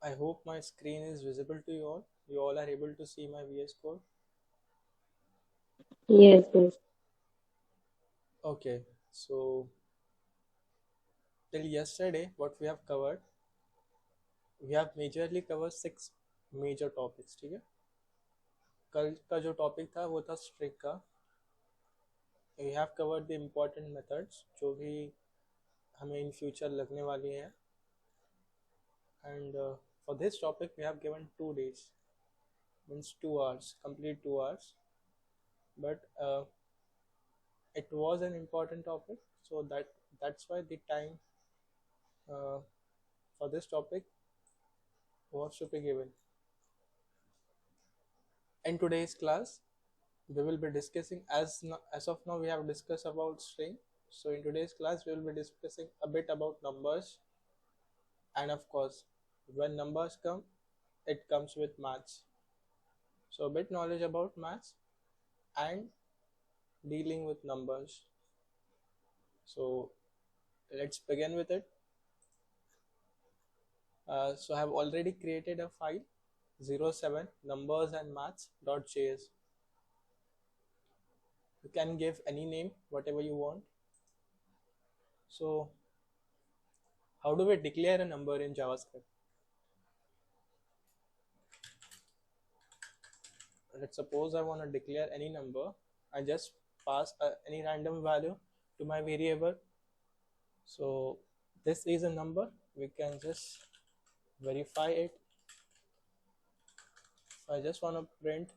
I hope my screen is visible to you all. You all are able to see my VS Code. Yes, yes. Okay, so till yesterday, what we have covered, we have majorly covered 6 major topics. ठीक है? कल का जो topic था वो था string का. We have covered the important methods जो भी हमें in future लगने वाली हैं. And for this topic, we have given 2 days, means 2 hours, complete 2 hours. But it was an important topic, so that's why the time uh, for this topic was to be given. In today's class, we will be discussing as of now we have discussed about string. So in today's class, we will be discussing a bit about numbers, and of course, when numbers come, it comes with maths. So a bit knowledge about maths and dealing with numbers. So let's begin with it. So I have already created a file 07 numbers and maths.js. You can give any name, whatever you want. So how do we declare a number in JavaScript? Let's suppose I want to declare any number. I just pass any random value to my variable. So this is a number. We can just verify it. If I just want to print,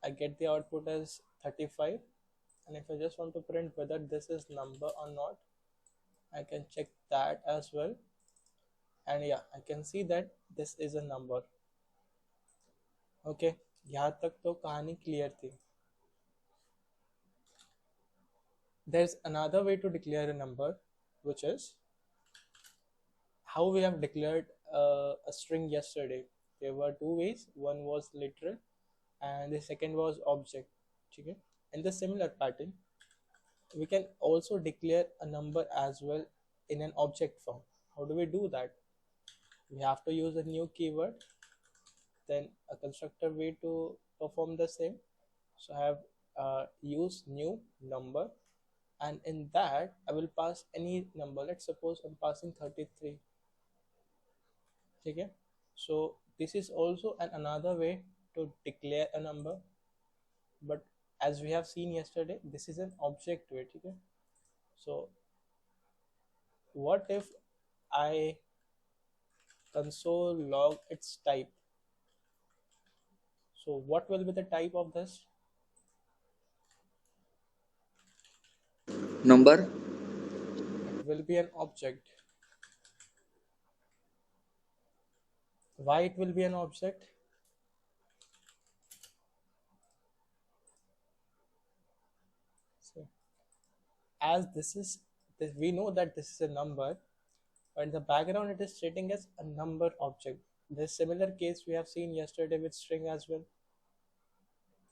I get the output as 35. And if I just want to print whether this is number or not, I can check that as well. And yeah, I can see that this is a number. Okay, यहाँ तक तो कहानी clear थी. There's another way to declare a number, which is how we have declared a string yesterday. There were 2 ways. One was literal and the second was object. Okay? In the similar pattern, we can also declare a number as well in an object form. How do we do that? We have to use a new keyword, then a constructor way to perform the same. So I have used new number, and in that I will pass any number. Let's suppose I'm passing 33. Okay? So this is also another way to declare a number, but as we have seen yesterday, this is an object way. Okay? So what if I console log its type? So what will be the type of this? Number. It will be an object. Why it will be an object? So as we know that this is a number, but in the background it is stating as a number object. This similar case we have seen yesterday with string as well.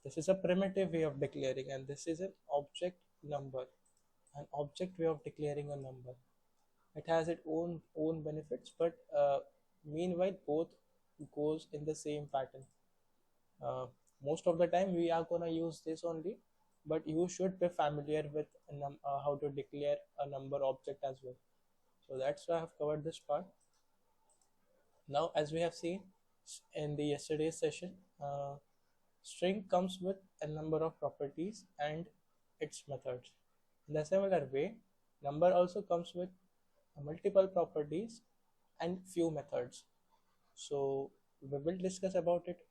This is a primitive way of declaring, and this is an object number, an object way of declaring a number. It has its own benefits, but meanwhile both goes in the same pattern. Most of the time we are gonna use this only, but you should be familiar with how to declare a number object as well. So that's why I have covered this part. Now, as we have seen in the yesterday's session, string comes with a number of properties and its methods. In the similar way, number also comes with multiple properties and few methods. So we will discuss about it.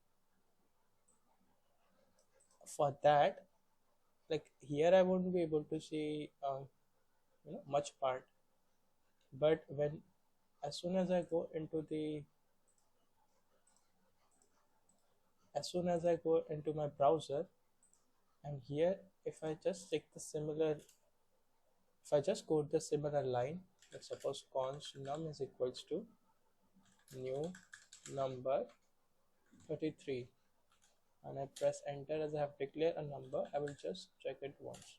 For that, like here I won't be able to see much part, but when as soon as I go my browser, and here if I just take the similar, if I just code the similar line, let's suppose const num is equals to new number 33, and I press enter as I have declared a number, I will just check it once.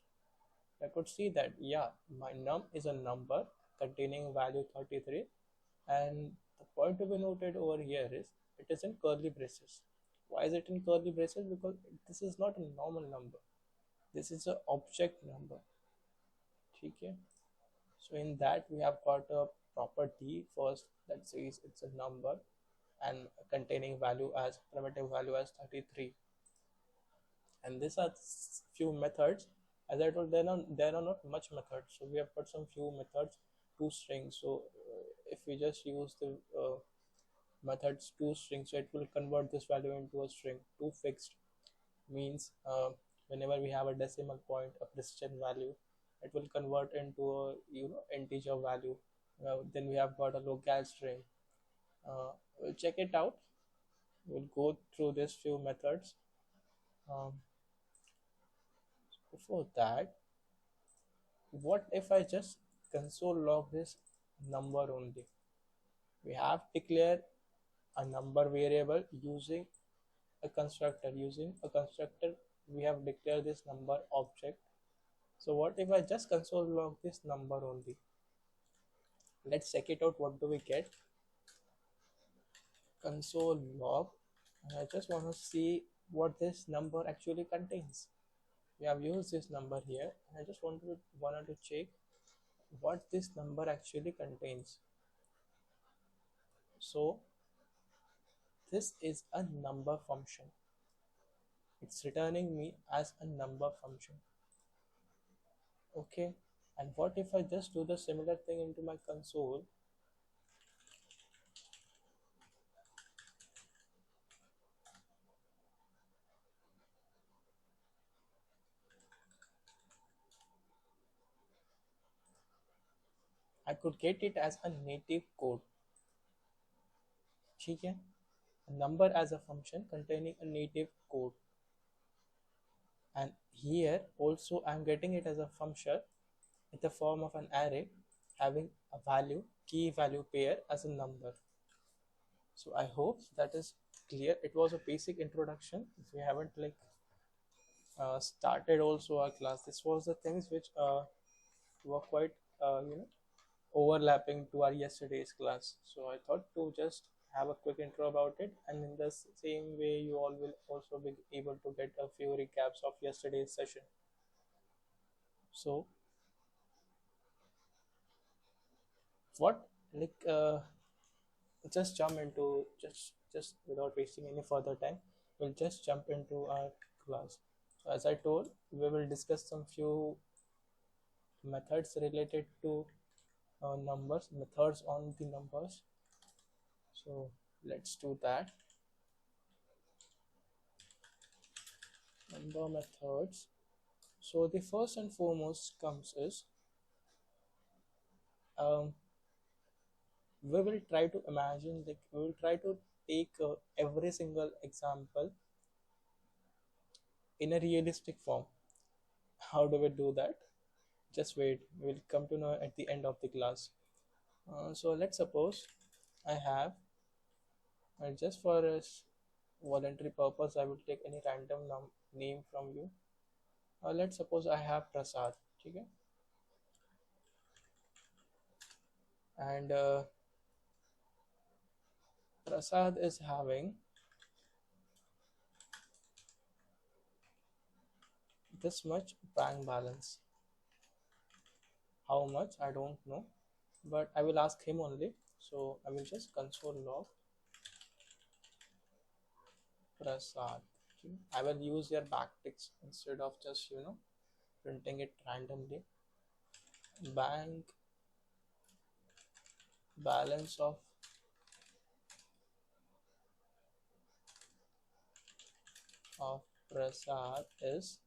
I could see that yeah, my num is a number containing value 33, and the point to be noted over here is it is in curly braces. Why is it in curly braces? Because this is not a normal number, this is a object number. Okay, so in that we have got a property first that says it's a number and containing value as primitive value as 33, and these are few methods. As I told, there are not much methods, so we have got some few methods, two strings. So if we just use the methods two strings, so it will convert this value into a string. Two fixed means whenever we have a decimal point, a precision value, it will convert into a integer value. Then we have got a local string. We'll check it out. We'll go through these few methods. um, Before that, what if I just console log this number only? We have declared a number variable using a constructor. Using a constructor, we have declared this number object. So what if I just console log this number only? Let's check it out. What do we get? Console log, and I just want to see what this number actually contains. We have used this number here. I just wanted to check what this number actually contains. So this is a number function. It's returning me as a number function. Okay, and what if I just do the similar thing into my console? I could get it as a native code. ठीक है, a number as a function containing a native code, and here also I'm getting it as a function in the form of an array having a value key value pair as a number. So I hope that is clear. It was a basic introduction. If we haven't started also our class, this was the things which were quite overlapping to our yesterday's class. So I thought to just have a quick intro about it, and in the same way you all will also be able to get a few recaps of yesterday's session. So what just jump into just without wasting any further time, we'll just jump into our class. So as I told, we will discuss some few methods related to numbers, methods on the numbers. So let's do that. Number methods. So the first and foremost comes is we will try to imagine, like we will try to take every single example in a realistic form. How do we do that? Just wait, we'll come to know at the end of the class. So let's suppose I have, just for a voluntary purpose, I will take any random name from you. Let's suppose I have Prasad, okay? And Prasad is having this much bank balance. How much I don't know, but I will ask him only. So I will just console log Prasad. Okay? I will use your backticks instead of just printing it randomly. Bank balance of Prasad is,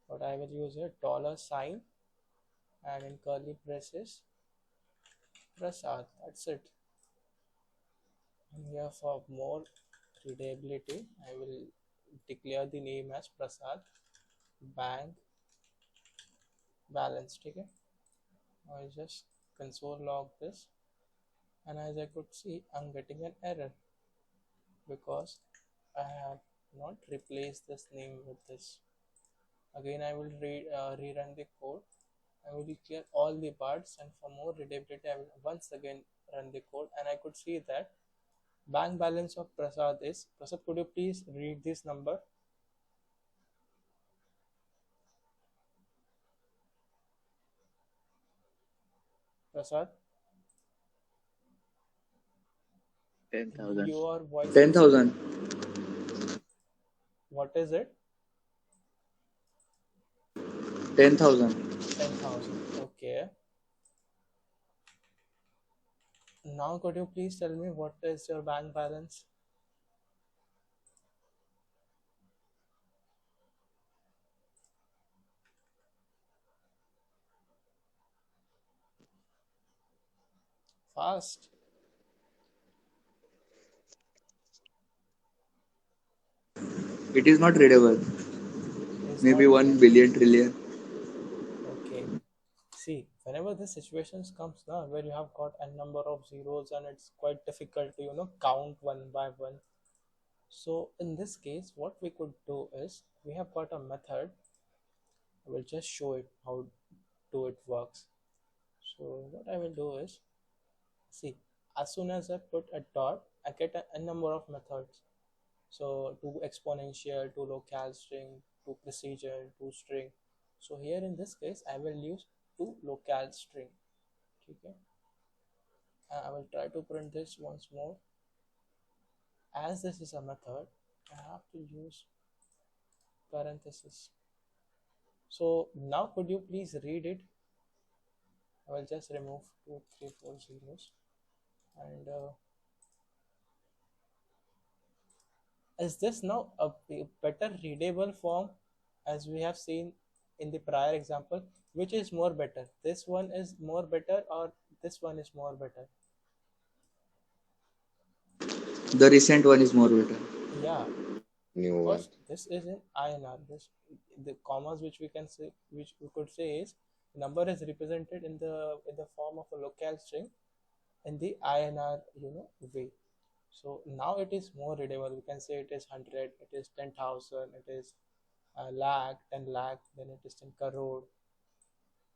what I will use here, dollar sign and in curly braces Prasad. That's it. And here for more readability, I will declare the name as Prasad bank balance. Okay, I just console log this, and as I could see, I'm getting an error because I have not replaced this name with this. Again, I will rerun the code. I will clear all the parts, and for more readability I will once again run the code, and I could see that bank balance of Prasad is, Prasad, could you please read this number? Prasad, 10,000. your voice is, 10,000. what is it? 10,000. 10,000. Okay. Now could you please tell me what is your bank balance? Fast. It is not readable. Is Maybe not 1 readable. billion trillion. Okay. See, whenever this situations comes now where you have got a number of zeros and it's quite difficult to count one by one. So in this case, what we could do is we have got a method. I will just show it how do it works. So what I will do is, see, as soon as I put a dot, I get a number of methods. So to exponential, to local string, to precision, to string. So here in this case, I will use to local string. Okay. I will try to print this once more. As this is a method, I have to use parenthesis. So now could you please read it? I will just remove 2, 3, 4 zeros. And is this now a better readable form as we have seen in the prior example? Which is more better? This one is more better or this one is more better? The recent one is more better. Yeah, New one. because this is in INR. This, the commas which we can say, which we could say is number is represented in the form of a local string in the INR way. So now it is more readable. We can say it is 100, it is 10,000, it is a lakh, 10 lakh, then it is 10 crore.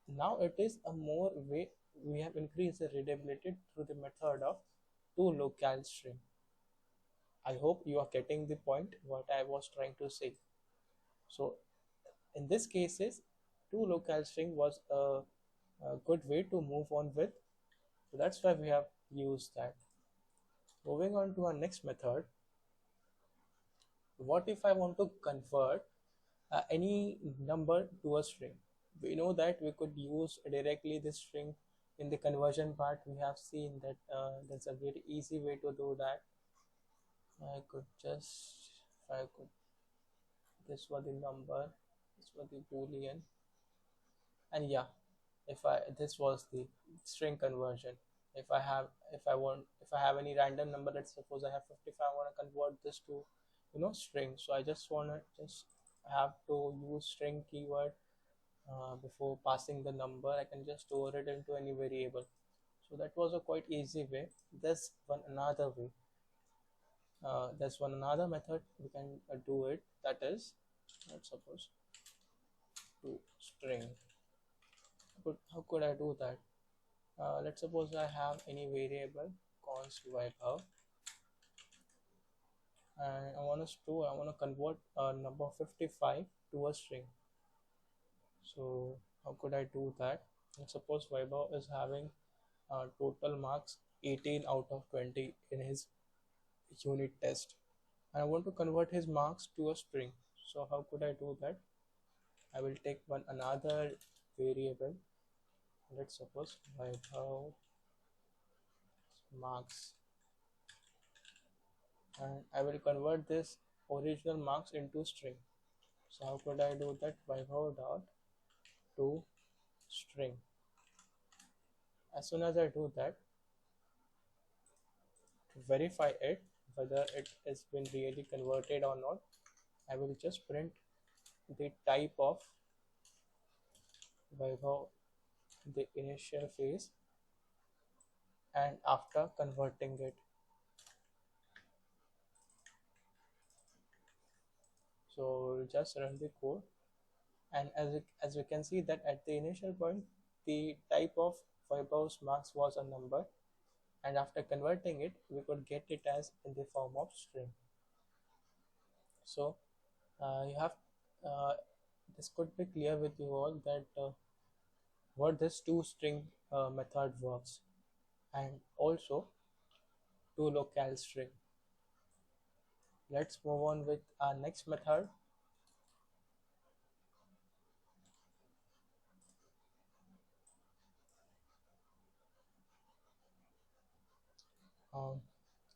Now it is a more way. We have increased the readability through the method of to local string. I hope you are getting the point what I was trying to say. So in this cases, to local string was a good way to move on with. So that's why we have used that. Moving on to our next method. What if I want to convert any number to a string? We know that we could use directly this string in the conversion part. We have seen that there's a very easy way to do that. I could just, if I could, this was the number, this was the boolean, and yeah, if I, this was the string conversion. If I have, if I have any random number, let's suppose I have 55, I want to convert this to string. So I just want to just have to use string keyword before passing the number. I can just store it into any variable. So that was a quite easy way. There's one another way. There's one another method we can do it. That is, let's suppose to string. How could I do that? Let's suppose I have any variable const Vaibhav, and I want to convert number 55 to a string. So how could I do that? Let's suppose Vaibhav is having total marks 18 out of 20 in his unit test. I want to convert his marks to a string. So how could I do that? I will take one another variable. Let's suppose Vaibhav marks, and I will convert this original marks into string. So how could I do that? Vaibhav dot to string. As soon as I do that, to verify it whether it has been really converted or not, I will just print the type of Vaibhav, the initial phase, and after converting it. So just run the code. And as we can see that at the initial point, the type of Vaibhav's marks was a number, and after converting it, we could get it as in the form of string. So you have uh, this could be clear with you all that what this toString method works, and also toLocalString. Let's move on with our next method. Um,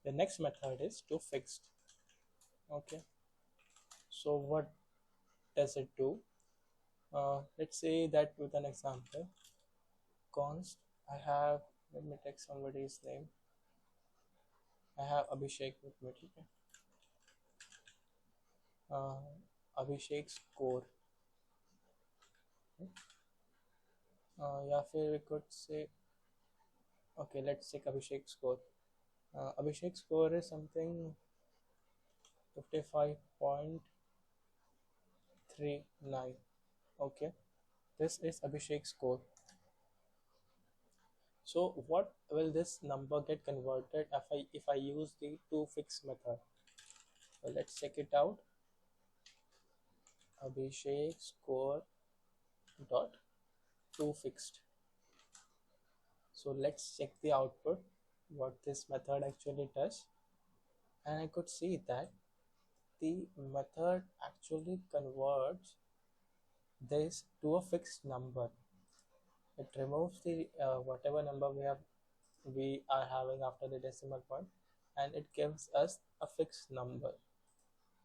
the next method is toFixed. Okay, so what does it do? Let's say that with an example, const I have, let me take somebody's name. I have Abhishek with me. Okay? Uh, Abhishek score. या फिर we could say, okay, let's take Abhishek score. Abhishek score is something 55.39. Okay, this is Abhishek score. So what will this number get converted if I use the toFix method? So let's check it out. Abhishek score dot toFixed. So let's check the output, what this method actually does. And I could see that the method actually converts this to a fixed number. It removes the whatever number we are having after the decimal point, and it gives us a fixed number.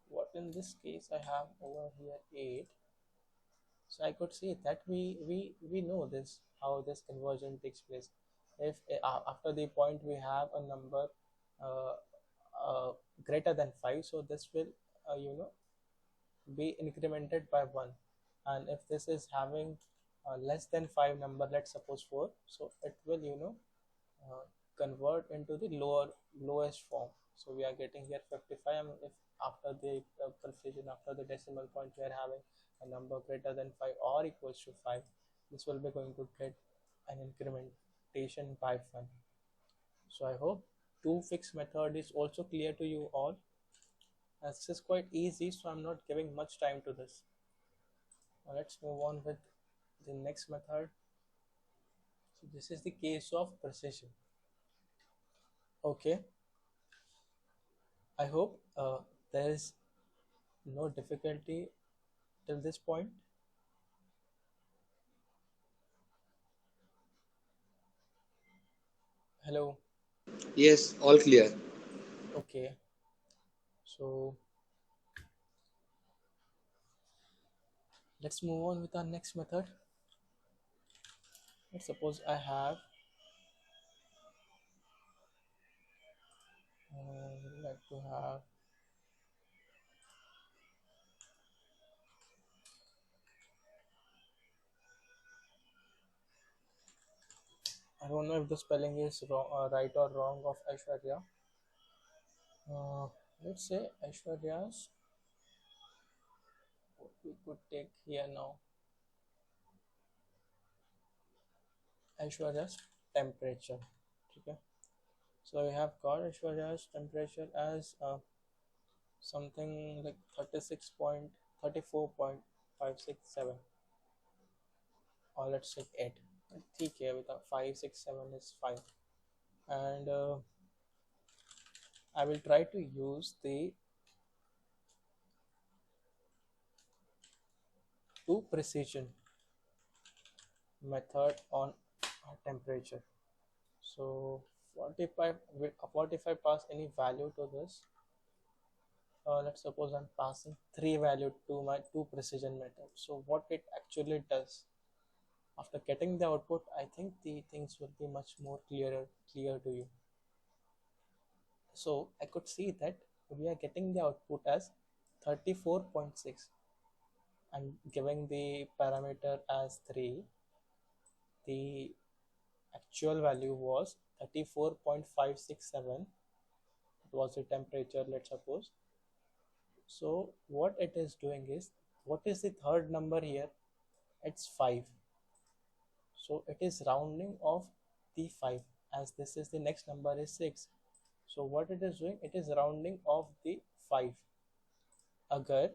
What in this case I have over here 8. So I could see that we know this, how this conversion takes place. If after the point we have a number uh, uh, greater than 5, so this will you know be incremented by 1, and if this is having less than 5 number, let's suppose 4, so it will uh, convert into the lowest form. So we are getting here 55, and if after the precision, after the decimal point, we are having a number greater than 5 or equals to 5, this will be going to get an incrementation by 1. So I hope toFix method is also clear to you all. This is quite easy, so I'm not giving much time to this. Now let's move on with the next method. So this is the case of precision. Okay, I hope there is no difficulty till this point. Hello. Yes, all clear. Okay, so let's move on with our next method. Let's suppose I have like to have I don't know if the spelling is wrong, right or wrong of Aishwarya. Uh, let's say Aishwarya's. What we could take here now. Aishwarya's temperature. Okay. So we have got Aishwarya's temperature as something like 36.34.567, or let's say 8. ठीक है, with a 567 is fine. And I will try to use the toPrecision method on temperature. So what if I pass any value to this? Let's suppose I'm passing 3 value to my toPrecision method. So what it actually does, after getting the output, I think the things will be much more clear to you. So I could see that we are getting the output as 34.6 and giving the parameter as 3. The actual value was 34.567. It was the temperature, let's suppose. So what it is doing is What is the third number here? It's 5. So it is rounding off the 5, as this is the next number is 6. So what it is doing, it is rounding off the 5. अगर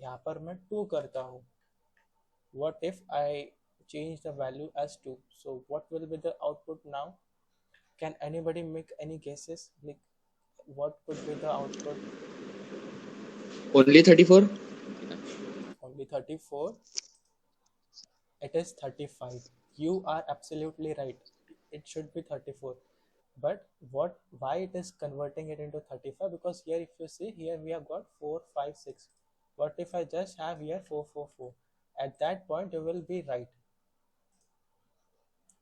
यहाँ पर मैं 2 करता हूँ, what if I change the value as 2? So what will be the output now? Can anybody make any guesses? Like what could be the output? Only 34? Only 34. It is 35. You are absolutely right. It should be 34. But what, why it is converting it into 35? Because here if you see, here we have got 4 5 6. What if I just have here 4 4 4? At that point you will be right.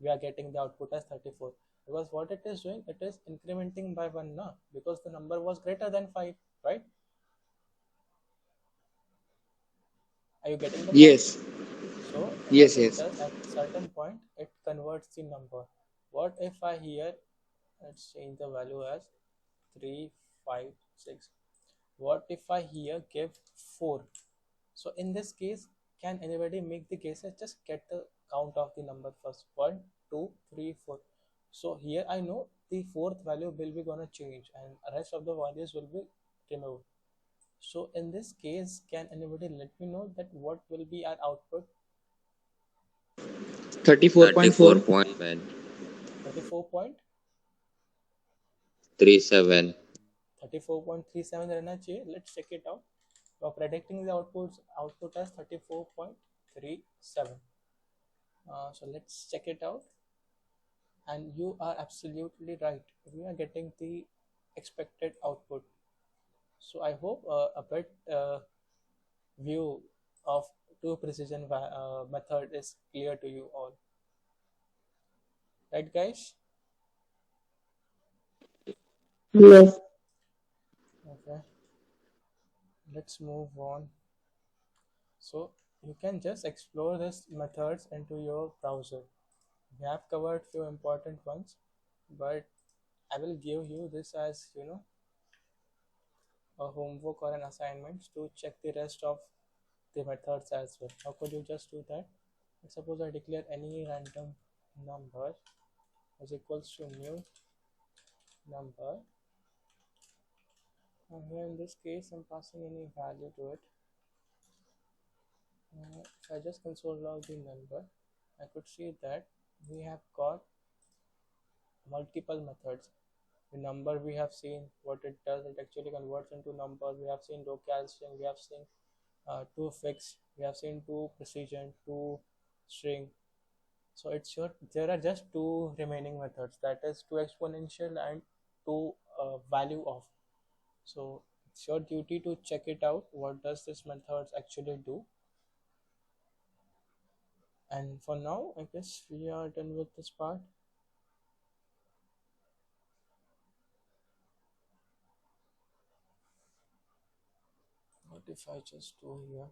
We are getting the output as 34, because what it is doing, it is incrementing by 1 now, because the number was greater than 5, right? Are you getting the point? Yes. So what Yes, it yes. does, at certain point it converts the number. What if I here, let's change the value as 3 5 6. What if I here give 4? So in this case, can anybody make the guesses? Just get the count of the number first. 1 2 3 4. So here I know the fourth value will be gonna change and rest of the values will be removed. So in this case, can anybody let me know that what will be our output? 34.4? 34 point 37. 34.37 रहना चाहिए. Let's check it out. We are predicting the output as 34.37. So let's check it out. And you are absolutely right. We are getting the expected output. So I hope a bit view of two precision method is clear to you all. Right, guys? Yes. Okay. Let's move on. So you can just explore these methods into your browser. We have covered few important ones, but I will give you this as a homework or an assignment to check the rest of the methods as well. How could you just do that? Suppose I declare any random number is equals to new number, and here in this case I'm passing any value to it. If I just console log the number, I could see that we have got multiple methods. The number we have seen what it does, it actually converts into number. We have seen local string, we have seen to fix, we have seen to precision, to string. So it's your, there are just two remaining methods, that is to exponential and to value of. So it's your duty to check it out. What does this methods actually do? And for now, I guess we are done with this part. What if I just do here?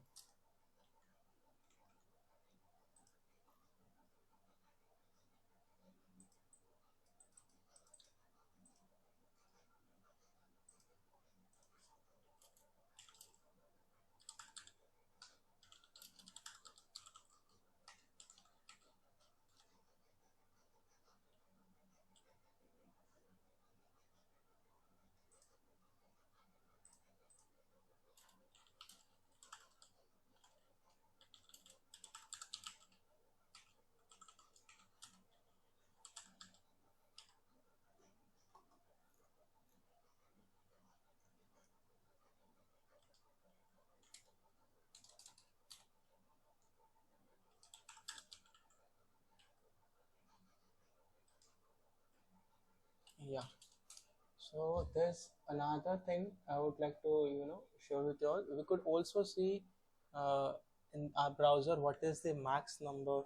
Yeah. So there's another thing I would like to share with you all. We could also see in our browser what is the max number,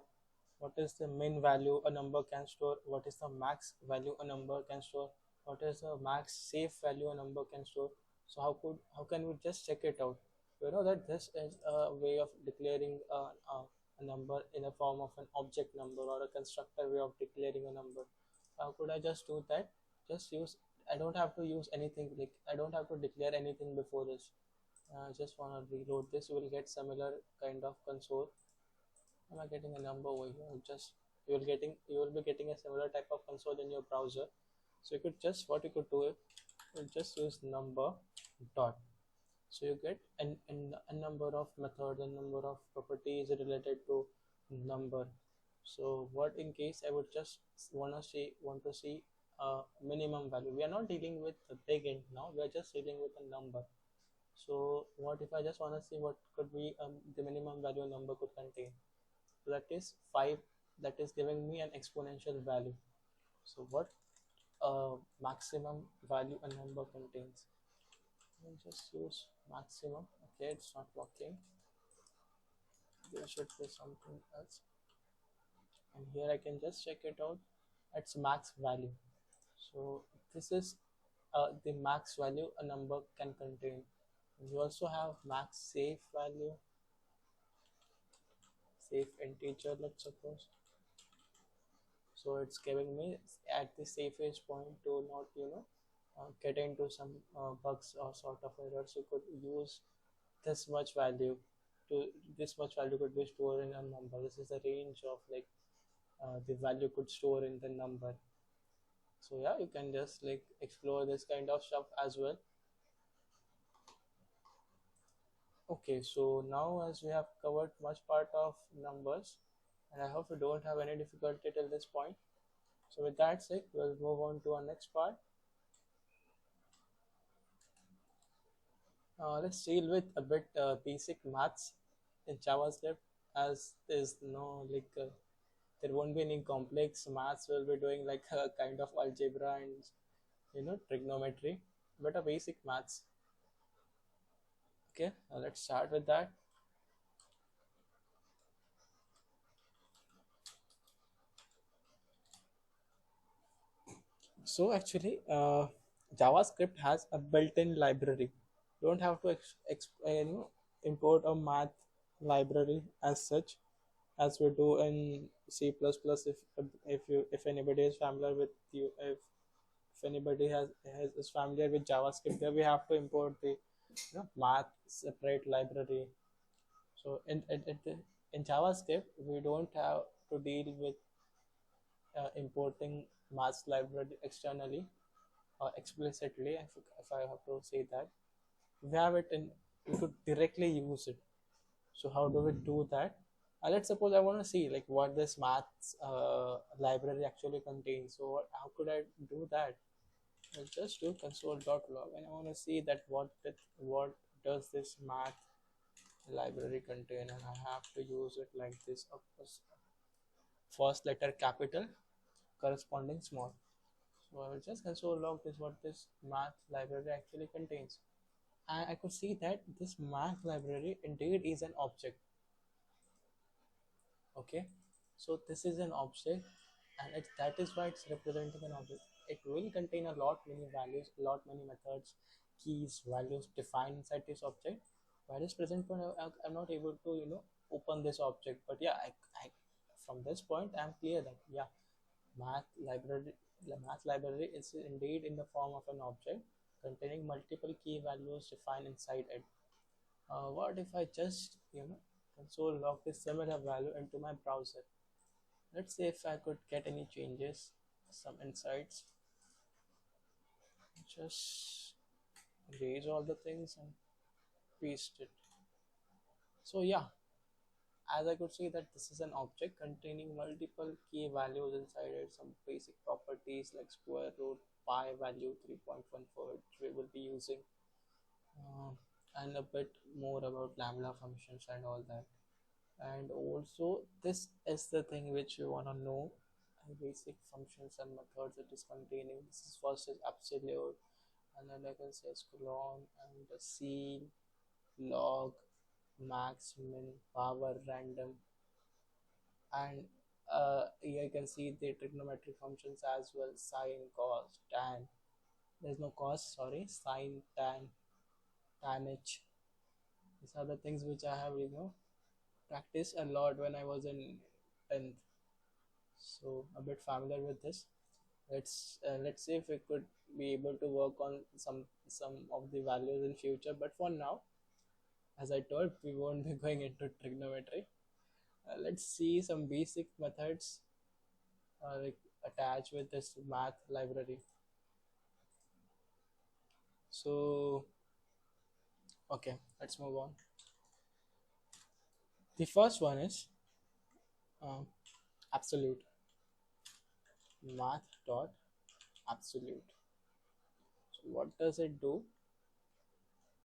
what is the min value a number can store, what is the max value a number can store, what is the max safe value a number can store. So how can we just check it out? You know that this is a way of declaring a number in a form of an object number, or a constructor way of declaring a number. How could I just do that? Just use, I don't have to use anything, like I don't have to declare anything before this. Just want to reload this. You will get similar kind of console. Am I getting a number over here? Just you will be getting a similar type of console in your browser. So you could just what you could do is you just use number dot. So you get a number of methods, a number of properties related to number. So what in case I would just want to see a minimum value. We are not dealing with the big int now. We are just dealing with a number. So what if I just want to see what could be the minimum value a number could contain? So that is 5. That is giving me an exponential value. So what maximum value a number contains? I'll just use maximum. Okay, it's not working. There should be something else. And here I can just check it out. It's max value. So this is the max value a number can contain. We also have max safe value, safe integer, let's suppose. So it's giving me at the safest point to not get into some bugs or sort of errors. You could use this much value to this much value could be stored in a number. This is the range of like the value could store in the number. So yeah, you can just like explore this kind of stuff as well. Okay, so now as we have covered much part of numbers, and I hope you don't have any difficulty till this point. So with that said, we'll move on to our next part. Let's deal with a bit basic maths in JavaScript, as there's no like there won't be any complex maths. We'll be doing like a kind of algebra and trigonometry, but a basic maths. Okay, let's start with that. So actually, JavaScript has a built-in library. You don't have to import a math library as such as we do in C++. If anybody is familiar with you, if anybody is familiar with JavaScript, there we have to import the math separate library. So in JavaScript, we don't have to deal with importing math library externally explicitly. If I have to say that, we have it in, we could directly use it. So how do we do that? Let's suppose I want to see like what this maths library actually contains. So how could I do that? I'll just do console.log and I want to see that what does this math library contain, and I have to use it like this. Of course, first letter capital corresponding small. So I will just console log this what this math library actually contains. And I could see that this math library indeed is an object. Okay, so this is an object, and that is why it's representing an object. It will contain a lot many values, a lot many methods, keys, values defined inside this object. By this present point, I'm not able to open this object. But yeah, I from this point I'm clear that yeah, math library the math library is indeed in the form of an object containing multiple key values defined inside it. What if I just console log this similar value into my browser? Let's see if I could get any changes, some insights. Just erase all the things and paste it. So yeah, as I could see that this is an object containing multiple key values inside it, some basic properties like square root, pi value 3.14, which we will be using, uh, and a bit more about lambda functions and all that. And also, this is the thing which you want to know, basic functions and methods it is containing. This is first is absolute, and then I can say colon and the seal, log, max, min, power, random, and here you can see the trigonometric functions as well: sine, cos, tan. There's no cos, sorry, sine, tan, tan h. These are the things which I have practiced a lot when I was in 10th, so a bit familiar with this. Let's see if we could be able to work on some of the values in future. But for now, As I told, we won't be going into trigonometry. Let's see some basic methods like attached with this math library. So, okay, let's move on. The first one is um, absolute, math dot absolute. So what does it do?